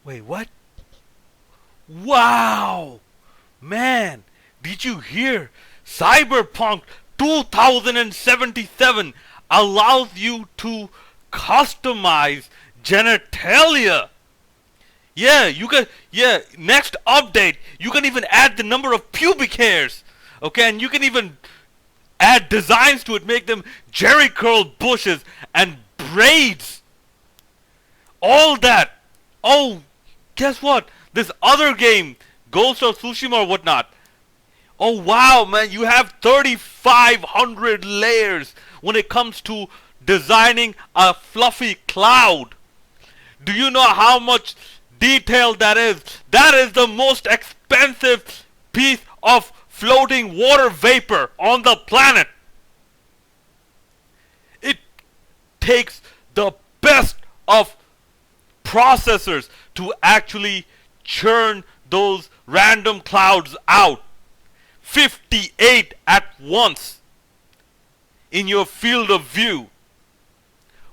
Wait, what? Wow! Man, did you hear? Cyberpunk 2077 allows you to customize genitalia. Yeah, you can. Yeah, next update, you can even add the number of pubic hairs. Okay, and you can even add designs to it, make them jerry curl bushes and braids. All that. Oh, guess what? This other game, Ghost of Tsushima or whatnot. Oh wow, man, you have 3,500 layers when it comes to designing a fluffy cloud. Do you know how much detail that is? That is the most expensive piece of floating water vapor on the planet. It takes the best of processors to actually churn those random clouds out. 58 at once in your field of view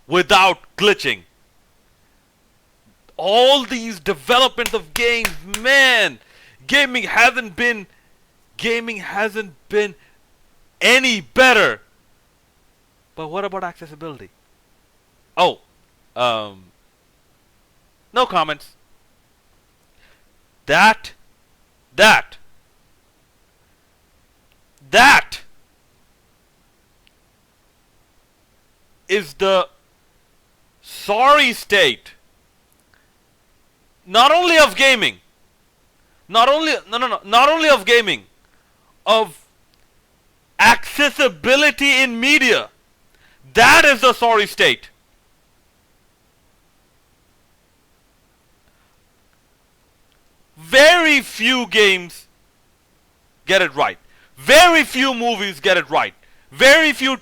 without glitching. All these developments of games, man, gaming hasn't been any better. But what about accessibility? Oh, no comments. That is the sorry state not only of gaming, not only of gaming, of accessibility in media. That is the sorry state. Very few games get it right. Very few movies get it right. Very few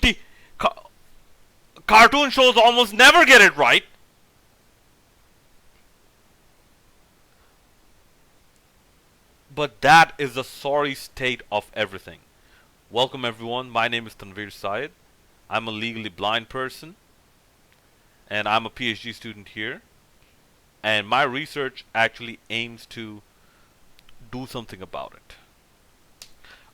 cartoon shows almost never get it right. But that is the sorry state of everything. Welcome everyone. My name is Stteve Saylor. I'm a legally blind person. And I'm a PhD student here. And my research actually aims to do something about it.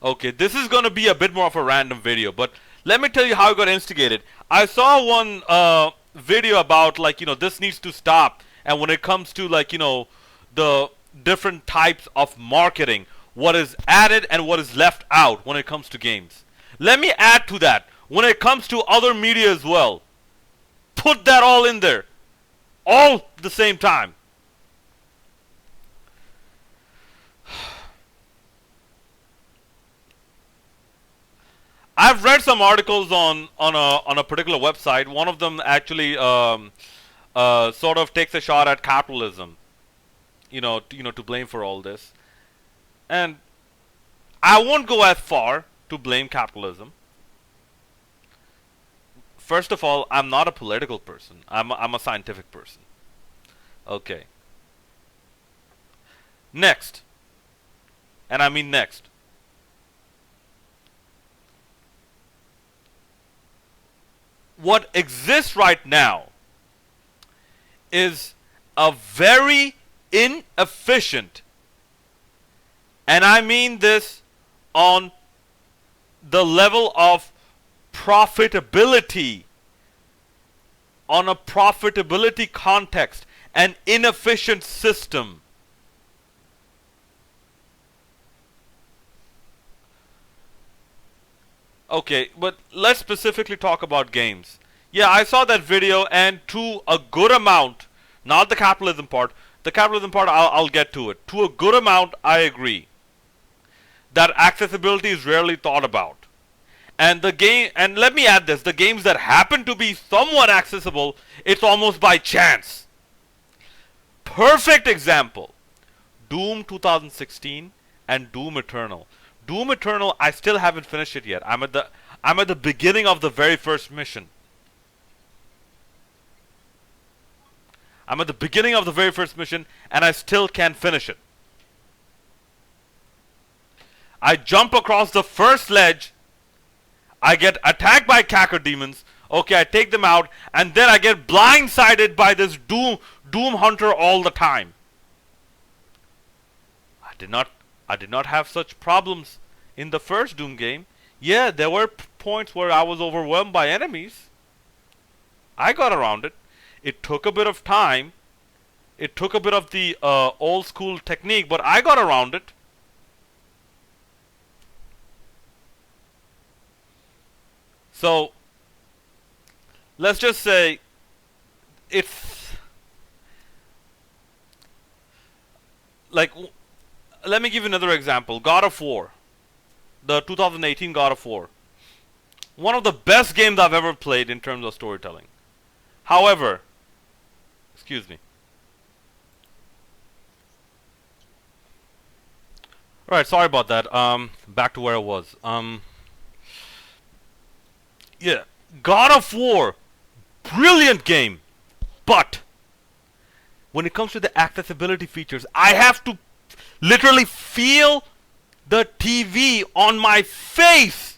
Okay, this is going to be a bit more of a random video, but let me tell you how I got instigated. I saw one video about this needs to stop, and when it comes to the different types of marketing, what is added and what is left out when it comes to games. Let me add to that, when it comes to other media as well. Put that all in there, all at the same time. I've read some articles on a particular website. One of them actually sort of takes a shot at capitalism, to blame for all this. And I won't go as far to blame capitalism. First of all, I'm not a political person. I'm a scientific person. Okay. Next. And I mean next. What exists right now is a very inefficient, and I mean this on the level of profitability, on a profitability context, an inefficient system. Okay, but let's specifically talk about games. Yeah, I saw that video, and to a good amount, not the capitalism part. The capitalism part, I'll get to it. To a good amount, I agree that accessibility is rarely thought about. And let me add this: the games that happen to be somewhat accessible, it's almost by chance. Perfect example: Doom 2016 and Doom Eternal. Doom Eternal, I still haven't finished it yet. I'm at the beginning of the very first mission. I'm at the beginning of the very first mission, and I still can't finish it. I jump across the first ledge. I get attacked by cacker demons. Okay, I take them out, and then I get blindsided by this Doom Hunter all the time. did not I did not have such problems in the first Doom game. Yeah, there were points where I was overwhelmed by enemies. I got around it. It took a bit of time. It took a bit of the old school technique, but I got around it. So let's just say it's like, let me give you another example. God of War, the 2018 God of War, one of the best games I've ever played in terms of storytelling. However, excuse me. Alright, sorry about that. Back to where I was. Yeah, God of War, brilliant game, but when it comes to the accessibility features, I have to literally feel the TV on my face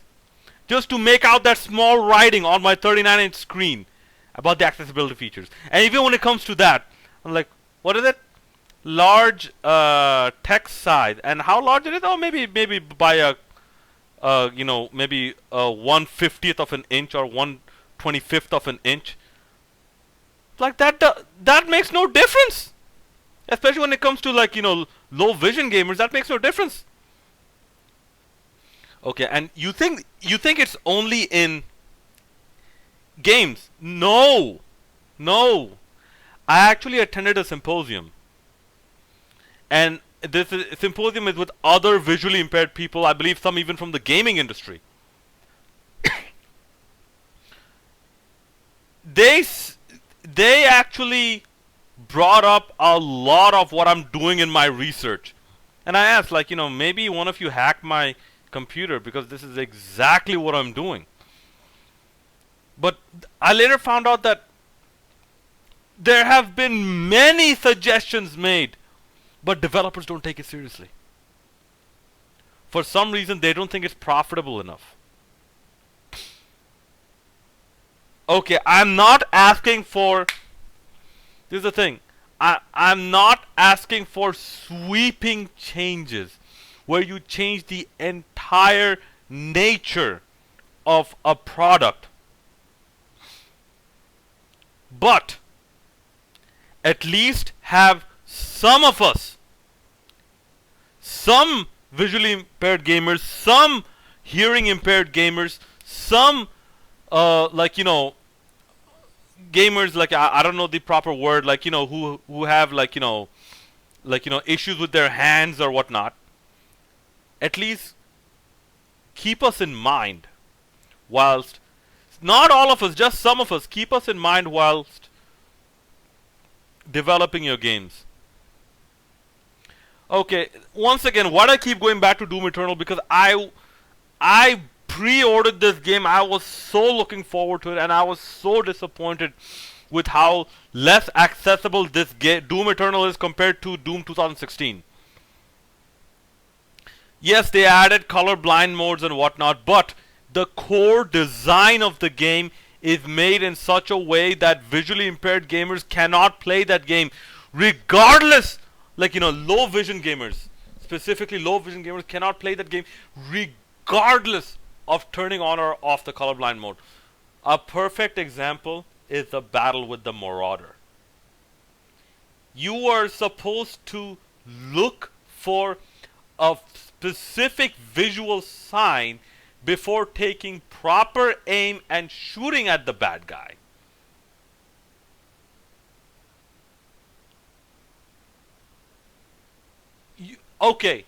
just to make out that small writing on my 39-inch screen about the accessibility features. And even when it comes to that, I'm like, what is it? Large text size. And how large it is? Oh, maybe by a maybe 1/50th of an inch or 1/25th of an inch. Like that makes no difference. Especially when it comes to low vision gamers, that makes no difference. Okay, and you think it's only in games? No. I actually attended a symposium, and this symposium is with other visually impaired people. I believe some even from the gaming industry. They actually brought up a lot of what I'm doing in my research, and I asked, maybe one of you hacked my computer, because this is exactly what I'm doing. But I later found out that there have been many suggestions made, but developers don't take it seriously. For some reason, they don't think it's profitable enough. Okay, I'm not asking for... This is the thing. I'm not asking for sweeping changes where you change the entire nature of a product. But at least have some of us, some visually impaired gamers, some hearing impaired gamers, some gamers, I don't know the proper word, who have issues with their hands or whatnot. At least keep us in mind whilst, not all of us, just some of us, keep us in mind whilst developing your games. Okay, once again, why do I keep going back to Doom Eternal? Because I pre-ordered this game. I was so looking forward to it, and I was so disappointed with how less accessible this Doom Eternal is compared to Doom 2016. Yes, they added colorblind modes and whatnot, but the core design of the game is made in such a way that visually impaired gamers cannot play that game, regardless. Low vision gamers, specifically low vision gamers, cannot play that game regardless of turning on or off the colorblind mode. A perfect example is the battle with the Marauder. You are supposed to look for a specific visual sign before taking proper aim and shooting at the bad guy. Okay,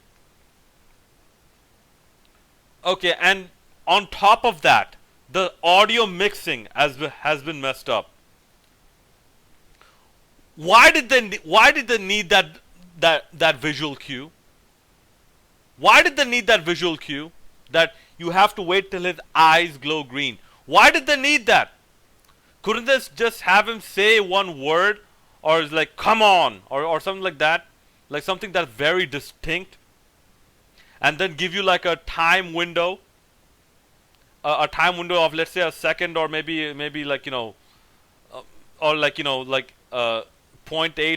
and on top of that, the audio mixing has been messed up. Why did they need that visual cue? Why did they need that visual cue that you have to wait till his eyes glow green? Why did they need that? Couldn't they just have him say one word, or it's like "come on" or something like that? Like something that's very distinct, and then give you like a time window, a time window of, let's say, a second, or maybe or 0.8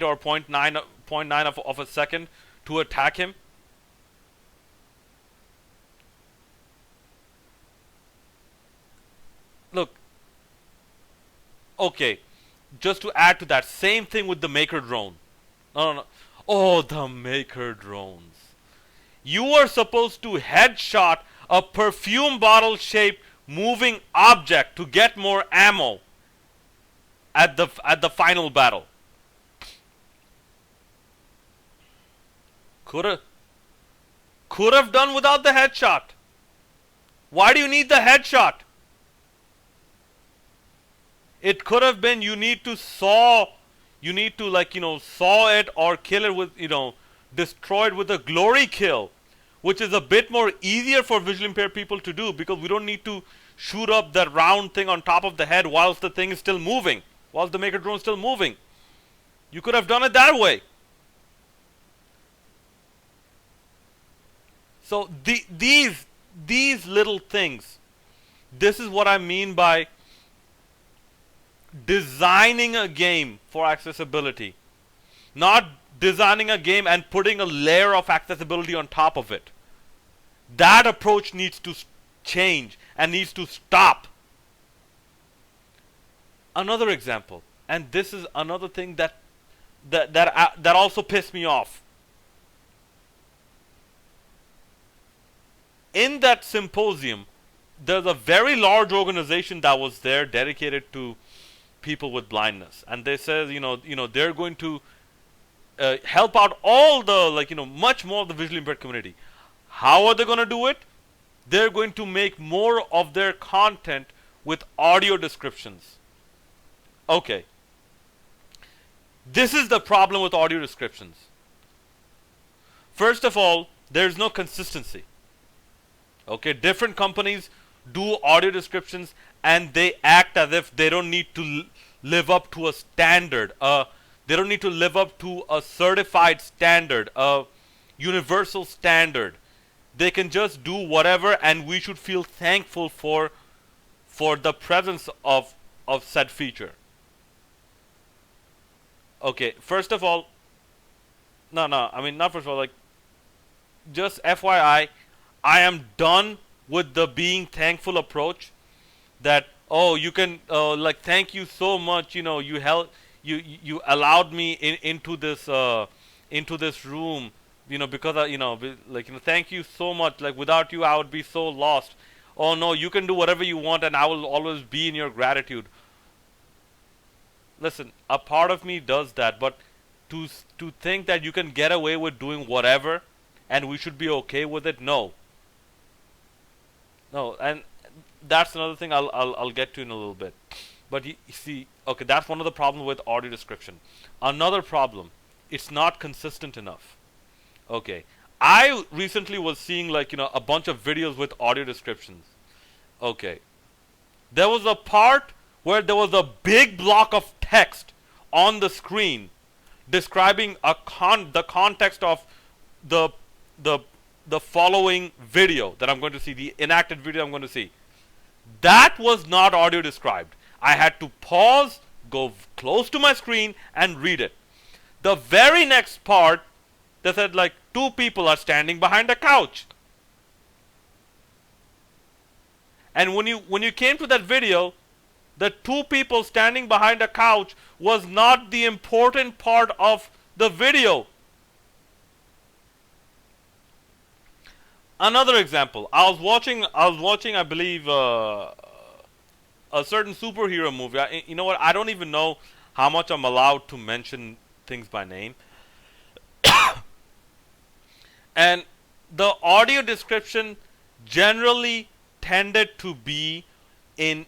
or 0.9 of a second to attack him. Okay, just to add to that, same thing with the Maker drone. No, no, no. Oh, the Maker drones. You are supposed to headshot a perfume bottle shaped moving object to get more ammo at the final battle. Could have done without the headshot. Why do you need the headshot? It could have been you need to saw it or kill it with, destroy it with a glory kill, which is a bit more easier for visually impaired people to do because we don't need to shoot up that round thing on top of the head whilst the thing is still moving, whilst the Maker drone is still moving. You could have done it that way. So these little things, this is what I mean by designing a game for accessibility. Not designing a game and putting a layer of accessibility on top of it. That approach needs to change and needs to stop. Another example, and this is another thing that also pissed me off. In that symposium, there's a very large organization that was there dedicated to people with blindness, and they said, they're going to help out all the much more of the visually impaired community. How are they going to do it? They're going to make more of their content with audio descriptions. Okay. This is the problem with audio descriptions. First of all, there's no consistency. Okay, different companies do audio descriptions and they act as if they don't need to live up to a standard. They don't need to live up to a certified standard, a universal standard. They can just do whatever, and we should feel thankful for the presence of said feature. Okay, first of all, not first of all, just FYI, I am done with the being thankful approach. That you can thank you so much. You allowed me into this room. Because thank you so much. Without you, I would be so lost. Oh no, you can do whatever you want, and I will always be in your gratitude. Listen, a part of me does that, but to think that you can get away with doing whatever, and we should be okay with it, no. No, and that's another thing I'll get to in a little bit. But you see, okay, that's one of the problems with audio description. Another problem, it's not consistent enough. Okay, I recently was seeing a bunch of videos with audio descriptions. Okay, there was a part where there was a big block of text on the screen describing the context of the following video that I'm going to see, the enacted video I'm going to see. That was not audio described. I had to pause, go close to my screen, and read it. The very next part, they said two people are standing behind a couch. And when you came to that video, the two people standing behind a couch was not the important part of the video. Another example, I was watching, I believe, a certain superhero movie. You know what? I don't even know how much I'm allowed to mention things by name. And the audio description generally tended to be in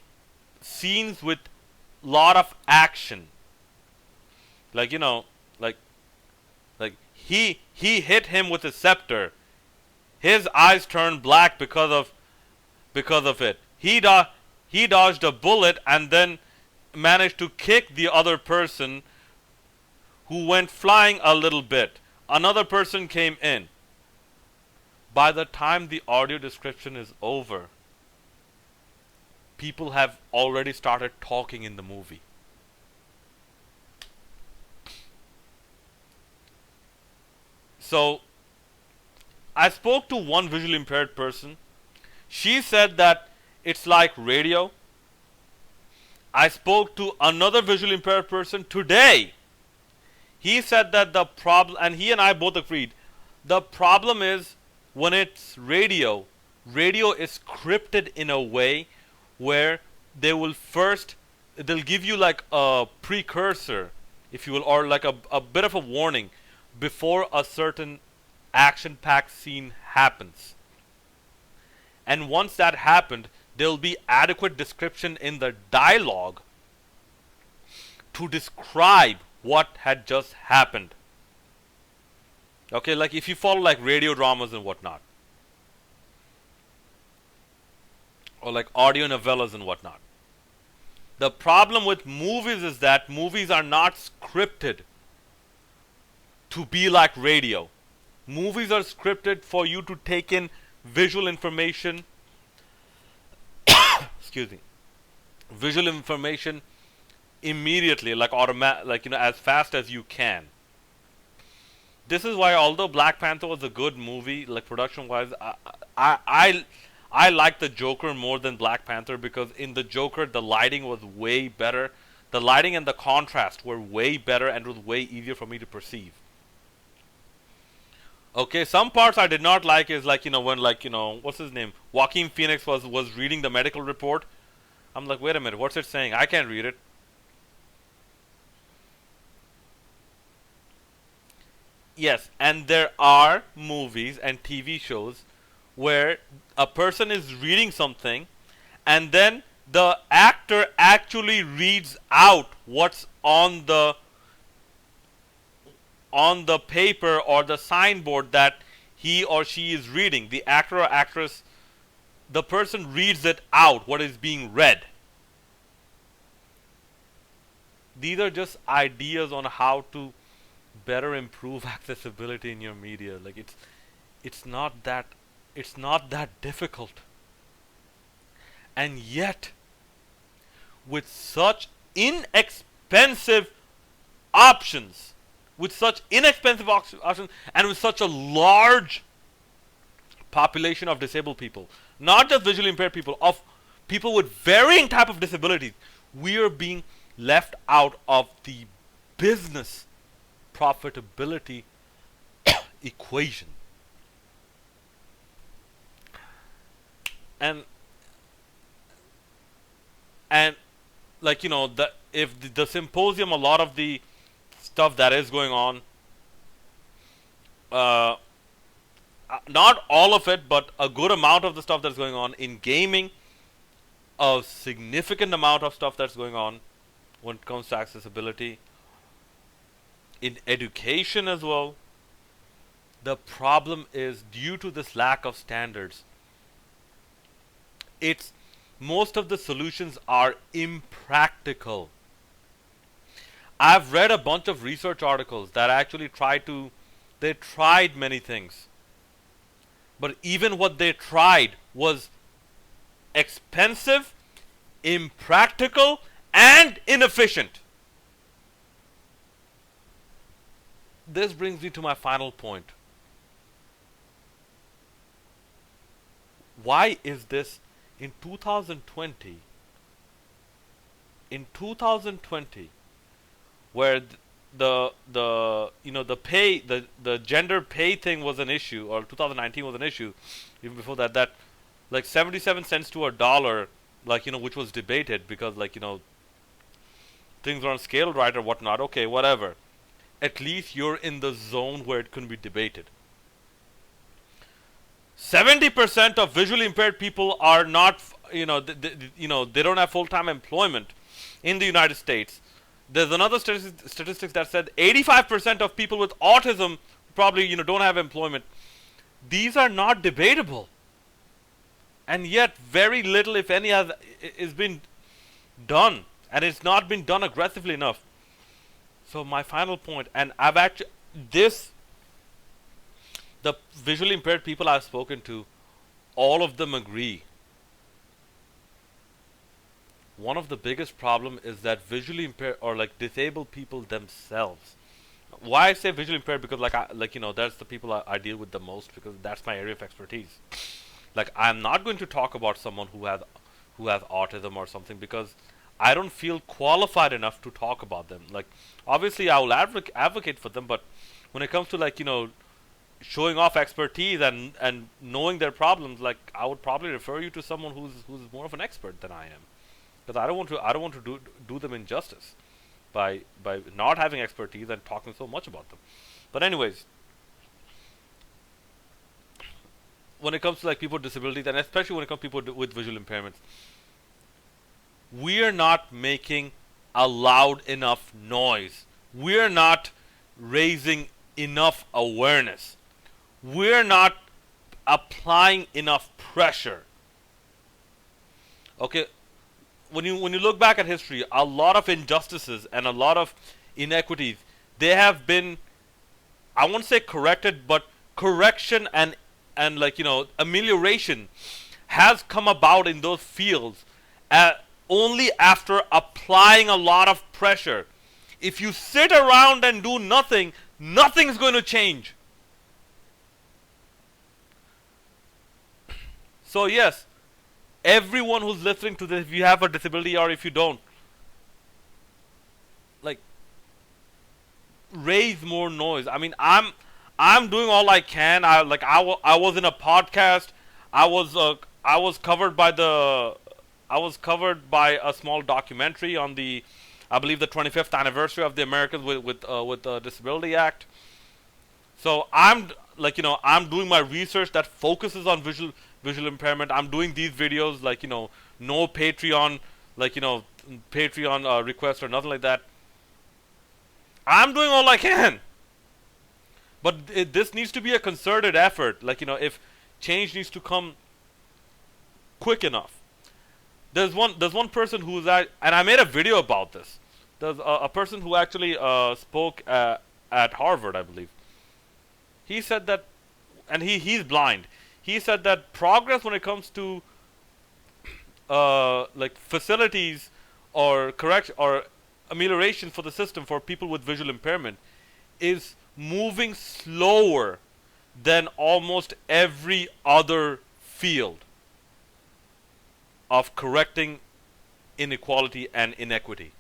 scenes with lot of action. He hit him with a scepter. His eyes turned black because of it. He dodged a bullet and then managed to kick the other person, who went flying a little bit. Another person came in. By the time the audio description is over, people have already started talking in the movie. So I spoke to one visually impaired person. She said that it's like radio, I spoke to another visually impaired person today. He said that the problem, and he and I both agreed, the problem is when it's radio, radio is scripted in a way where they will first, they'll give you like a precursor, if you will, or like a bit of a warning before a certain action packed scene happens. And once that happened, there will be adequate description in the dialogue to describe what had just happened. Okay, like if you follow like radio dramas and whatnot, or like audio novellas and whatnot. The problem with movies is that movies are not scripted to be like radio. Movies are scripted for you to take in visual information, excuse me, visual information immediately, like as fast as you can. This is why, although Black Panther was a good movie, like production wise, I like the Joker more than Black Panther, because in the Joker the lighting was way better. The lighting and the contrast were way better, and it was way easier for me to perceive. Okay, some parts I did not like is like, when what's his name, Joaquin Phoenix was reading the medical report. I'm like, wait a minute, what's it saying? I can't read it. Yes, and there are movies and TV shows where a person is reading something and then the actor actually reads out what's on the paper or the signboard that he or she is reading. The actor or actress, the person reads it out, what is being read. These are just ideas on how to better improve accessibility in your media. Like it's not that difficult. And yet, with such inexpensive options, and with such a large population of disabled people, not just visually impaired people, of people with varying type of disabilities, we are being left out of the business profitability equation. And like if the symposium, a lot of the stuff that is going on, not all of it, but a good amount of the stuff that's going on in gaming, a significant amount of stuff that's going on when it comes to accessibility, in education as well. The problem is, due to this lack of standards, most of the solutions are impractical. I've read a bunch of research articles that actually they tried many things, but even what they tried was expensive, impractical, and inefficient. This brings me to my final point. Why is this in 2020? In 2020, where the gender pay thing was an issue, or 2019 was an issue, even before that like 77 cents to a dollar, which was debated because things aren't scaled right or whatnot. Okay, whatever. At least you're in the zone where it can be debated. 70% of visually impaired people are not, they don't have full-time employment in the United States. There's another statistics that said 85% of people with autism probably, don't have employment. These are not debatable. And yet very little, if any, is being done. And it's not been done aggressively enough. So my final point, and the visually impaired people I've spoken to, all of them agree. One of the biggest problem is that visually impaired, or disabled people themselves. Why I say visually impaired? Because that's the people I deal with the most, because that's my area of expertise. I'm not going to talk about someone who has autism or something, because I don't feel qualified enough to talk about them. Like, obviously, I will advocate for them, but when it comes to, like, showing off expertise and knowing their problems, like, I would probably refer you to someone who's more of an expert than I am, because I don't want to do them injustice by not having expertise and talking so much about them. But anyways, when it comes to, like, people with disabilities, and especially when it comes to people with visual impairments, we are not making a loud enough noise. We are not raising enough awareness. We're not applying enough pressure. Okay, when you look back at history, a lot of injustices and a lot of inequities, they have been, I won't say corrected, but correction and like, amelioration has come about in those fields only after applying a lot of pressure. If you sit around and do nothing, nothing's going to change. So yes, everyone who's listening to this, if you have a disability or if you don't, like, raise more noise. I mean, I'm doing all I can. I was in a podcast. I was covered by a small documentary on the, I believe, the 25th anniversary of the Americans with the Disability Act. So I'm doing my research that focuses on visual impairment. I'm doing these videos, like, no Patreon, like, Patreon request or nothing like that. I'm doing all I can. But this needs to be a concerted effort. Like, if change needs to come quick enough. There's one person who's and I made a video about this. There's a person who actually spoke at Harvard, I believe. He said that, and he's blind. He said that progress when it comes to like facilities or correction or amelioration for the system for people with visual impairment is moving slower than almost every other field of correcting inequality and inequity.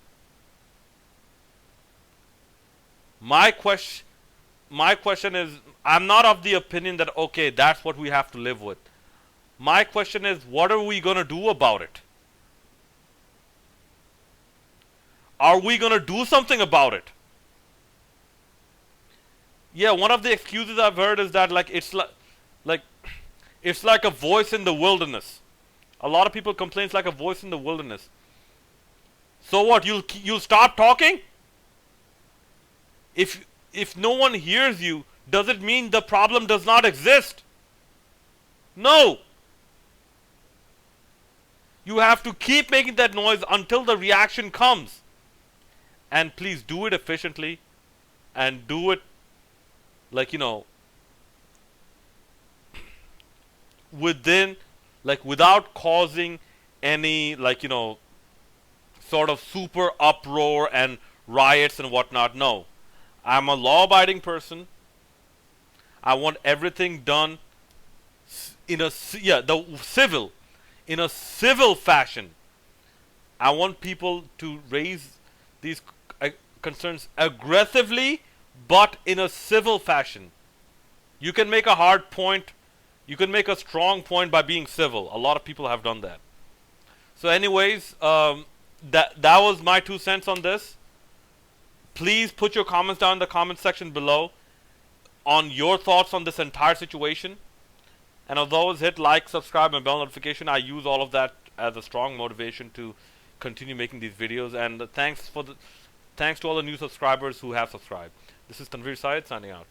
My question is, I'm not of the opinion that, okay, that's what we have to live with. My question is, what are we going to do about it? Are we going to do something about it? Yeah, one of the excuses I've heard is that, like, it's like a voice in the wilderness. A lot of people complain it's like a voice in the wilderness. So what? You'll stop talking? If no one hears you, does it mean the problem does not exist? No. You have to keep making that noise until the reaction comes. And please do it efficiently and do it, like, within, like, without causing any, like, sort of super uproar and riots and whatnot. No. I'm a law-abiding person. I want everything done in a civil fashion. I want people to raise these concerns aggressively, but in a civil fashion. You can make a hard point. You can make a strong point by being civil. A lot of people have done that. So anyways, that was my 2 cents on this. Please put your comments down in the comment section below on your thoughts on this entire situation. And as always, hit like, subscribe, and bell notification. I use all of that as a strong motivation to continue making these videos. And thanks to all the new subscribers who have subscribed. This is Stteve Saylor signing out.